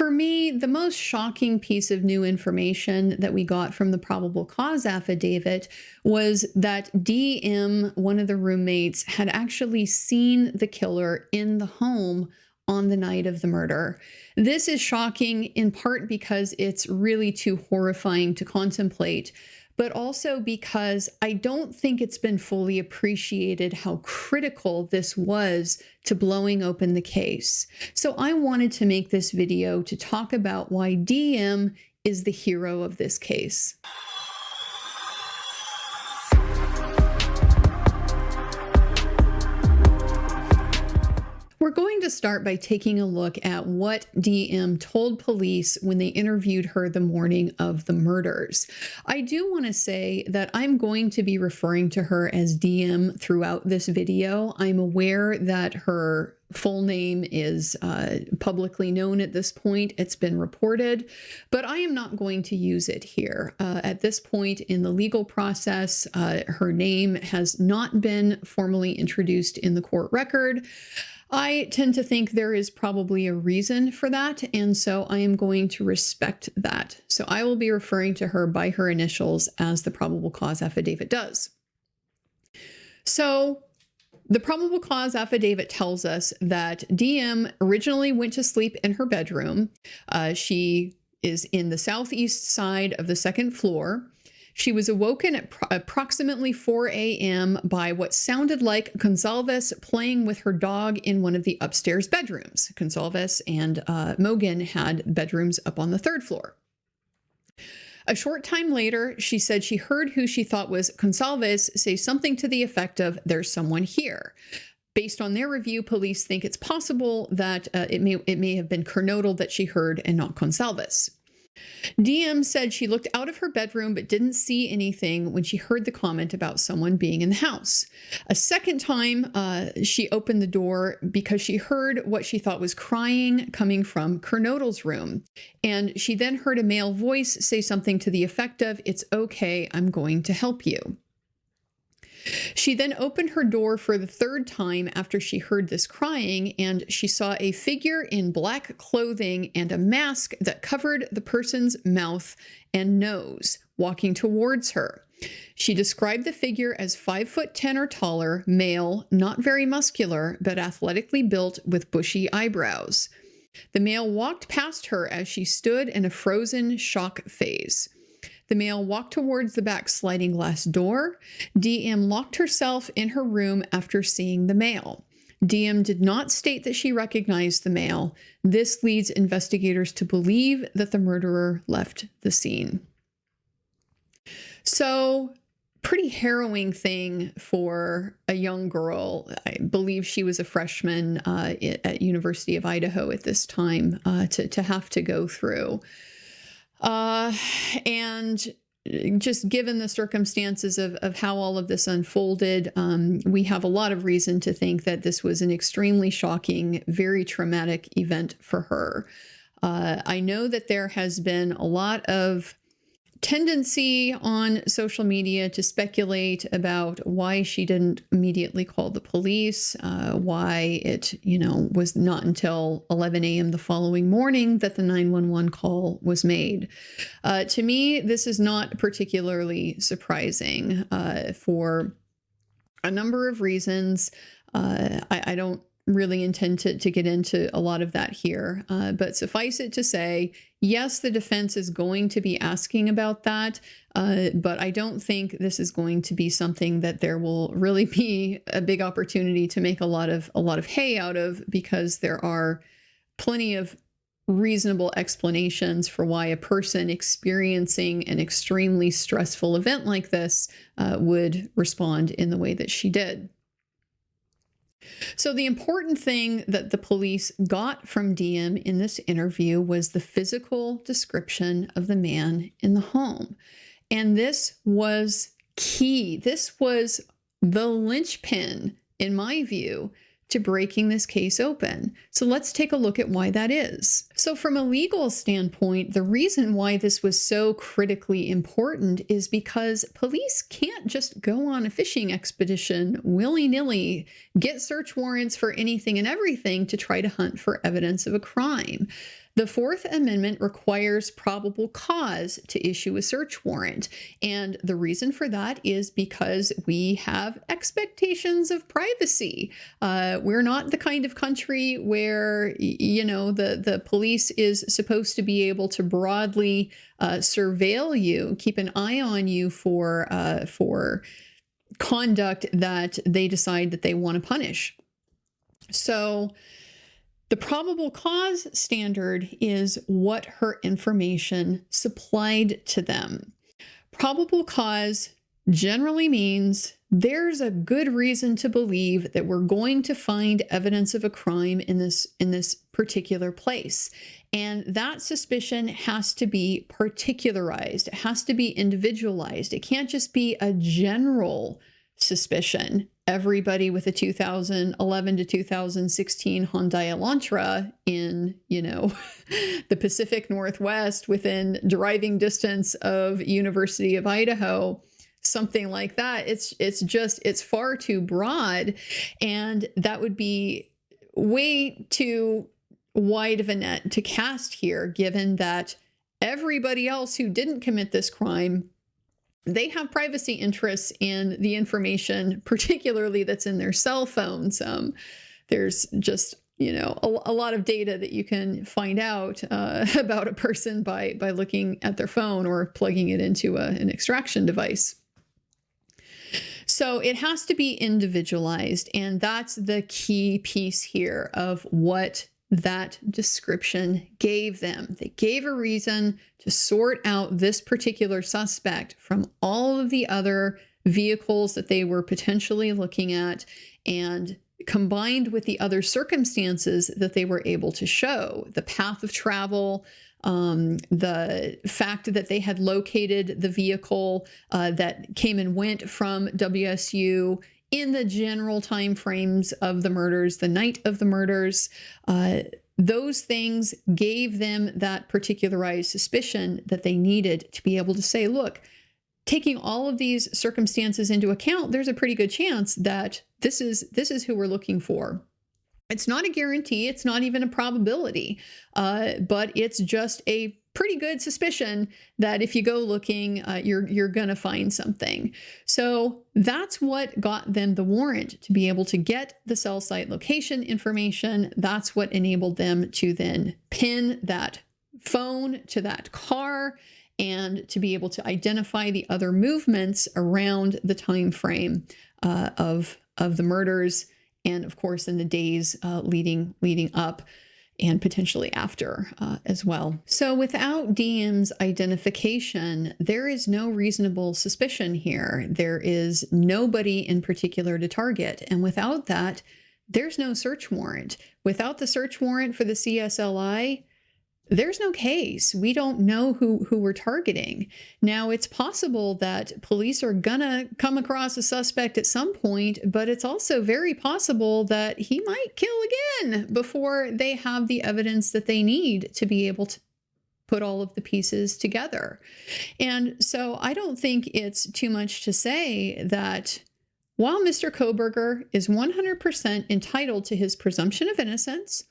For me, the most shocking piece of new information that we got from the probable cause affidavit was that DM, one of the roommates, had actually seen the killer in the home on the night of the murder. This is shocking in part because it's really too horrifying to contemplate, but also because I don't think it's been fully appreciated how critical this was to blowing open the case. So I wanted to make this video to talk about why DM is the hero of this case. We're going to start by taking a look at what DM told police when they interviewed her the morning of the murders. I do want to say that I'm going to be referring to her as DM throughout this video. I'm aware that her full name is publicly known at this point. It's been reported, but I am not going to use it here. At this point in the legal process, her name has not been formally introduced in the court record. I tend to think there is probably a reason for that, and so I am going to respect that. So I will be referring to her by her initials as the probable cause affidavit does. So the probable cause affidavit tells us that DM originally went to sleep in her bedroom. She is in the southeast side of the second floor. She was awoken at approximately 4 a.m. by what sounded like Gonçalves playing with her dog in one of the upstairs bedrooms. Gonçalves and Mogen had bedrooms up on the third floor. A short time later, she said she heard who she thought was Gonçalves say something to the effect of, "There's someone here." Based on their review, police think it's possible that it may have been Kernodle that she heard and not Gonçalves. DM said she looked out of her bedroom but didn't see anything when she heard the comment about someone being in the house. A second time, she opened the door because she heard what she thought was crying coming from Kernodle's room. And she then heard a male voice say something to the effect of, "It's okay, I'm going to help you." She then opened her door for the third time after she heard this crying, and she saw a figure in black clothing and a mask that covered the person's mouth and nose walking towards her. She described the figure as 5'10" or taller, male, not very muscular, but athletically built with bushy eyebrows. The male walked past her as she stood in a frozen shock phase. The male walked towards the back sliding glass door. DM locked herself in her room after seeing the male. DM did not state that she recognized the male. This leads investigators to believe that the murderer left the scene. So, pretty harrowing thing for a young girl. I believe she was a freshman at University of Idaho at this time to have to go through. And just given the circumstances of how all of this unfolded, we have a lot of reason to think that this was an extremely shocking, very traumatic event for her. I know that there has been a lot of tendency on social media to speculate about why she didn't immediately call the police, why it, was not until 11 a.m. the following morning that the 911 call was made. To me, this is not particularly surprising for a number of reasons. I don't really intend to get into a lot of that here, but suffice it to say, yes, the defense is going to be asking about that, but I don't think this is going to be something that there will really be a big opportunity to make a lot of hay out of, because there are plenty of reasonable explanations for why a person experiencing an extremely stressful event like this would respond in the way that she did. So the important thing that the police got from DM in this interview was the physical description of the man in the home. And this was key. This was the linchpin, in my view, to breaking this case open. So let's take a look at why that is. So from a legal standpoint, the reason why this was so critically important is because police can't just go on a fishing expedition willy-nilly, get search warrants for anything and everything to try to hunt for evidence of a crime. The Fourth Amendment requires probable cause to issue a search warrant. And the reason for that is because we have expectations of privacy. We're not the kind of country where, the police is supposed to be able to broadly surveil you, keep an eye on you for conduct that they decide that they want to punish. So the probable cause standard is what her information supplied to them. Probable cause generally means there's a good reason to believe that we're going to find evidence of a crime in this particular place. And that suspicion has to be particularized. It has to be individualized. It can't just be a general suspicion. Everybody with a 2011 to 2016 Hyundai Elantra in, the Pacific Northwest within driving distance of University of Idaho, something like that. It's far too broad, and that would be way too wide of a net to cast here, given that everybody else who didn't commit this crime, they have privacy interests in the information, particularly that's in their cell phones. There's just, a lot of data that you can find out about a person by looking at their phone or plugging it into an extraction device. So it has to be individualized, and that's the key piece here of what that description gave them. They gave a reason to sort out this particular suspect from all of the other vehicles that they were potentially looking at, and combined with the other circumstances that they were able to show, the path of travel, the fact that they had located the vehicle that came and went from WSU in the general time frames of the murders, the night of the murders. Those things gave them that particularized suspicion that they needed to be able to say, look, taking all of these circumstances into account, there's a pretty good chance that this is who we're looking for. It's not a guarantee. It's not even a probability, but it's just a pretty good suspicion that if you go looking, you're going to find something. So that's what got them the warrant to be able to get the cell site location information. That's what enabled them to then pin that phone to that car and to be able to identify the other movements around the time frame of the murders, and of course in the days leading up and potentially after as well. So without DM's identification, there is no reasonable suspicion here. There is nobody in particular to target. And without that, there's no search warrant. Without the search warrant for the CSLI, there's no case. We don't know who we're targeting. Now, it's possible that police are gonna come across a suspect at some point, but it's also very possible that he might kill again before they have the evidence that they need to be able to put all of the pieces together. And so I don't think it's too much to say that while Mr. Kohberger is 100% entitled to his presumption of innocence,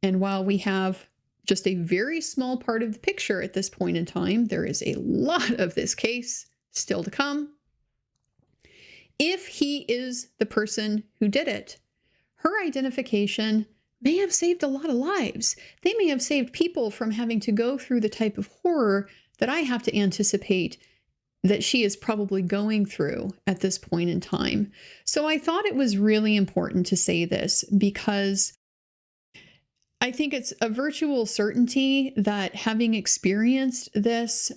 and while we have just a very small part of the picture at this point in time, there is a lot of this case still to come. If he is the person who did it, her identification may have saved a lot of lives. They may have saved people from having to go through the type of horror that I have to anticipate that she is probably going through at this point in time. So I thought it was really important to say this, because I think it's a virtual certainty that, having experienced this,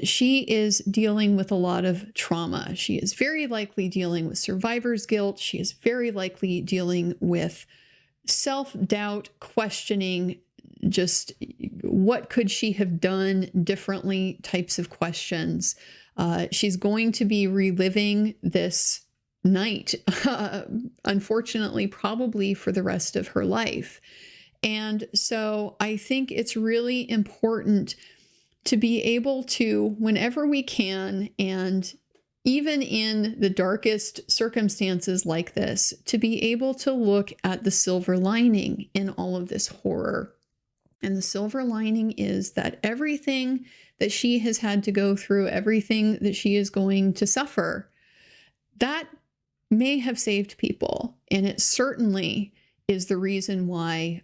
she is dealing with a lot of trauma. She is very likely dealing with survivor's guilt. She is very likely dealing with self-doubt, questioning just what could she have done differently types of questions. She's going to be reliving this night, unfortunately, probably for the rest of her life. And so I think it's really important to be able to, whenever we can, and even in the darkest circumstances like this, to be able to look at the silver lining in all of this horror. And the silver lining is that everything that she has had to go through, everything that she is going to suffer, that may have saved people. And it certainly is the reason why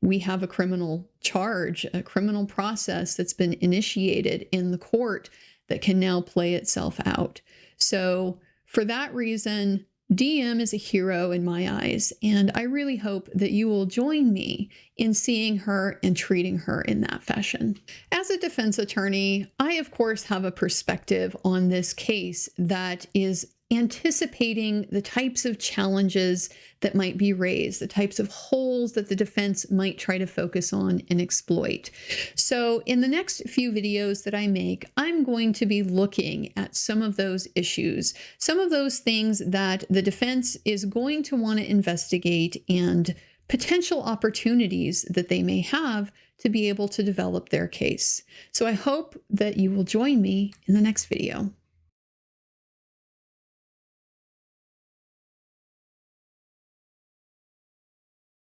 we have a criminal charge, a criminal process that's been initiated in the court that can now play itself out. So for that reason, DM is a hero in my eyes, and I really hope that you will join me in seeing her and treating her in that fashion. As a defense attorney, I of course have a perspective on this case that is anticipating the types of challenges that might be raised, the types of holes that the defense might try to focus on and exploit. So in the next few videos that I make, I'm going to be looking at some of those issues, some of those things that the defense is going to want to investigate, and potential opportunities that they may have to be able to develop their case. So I hope that you will join me in the next video.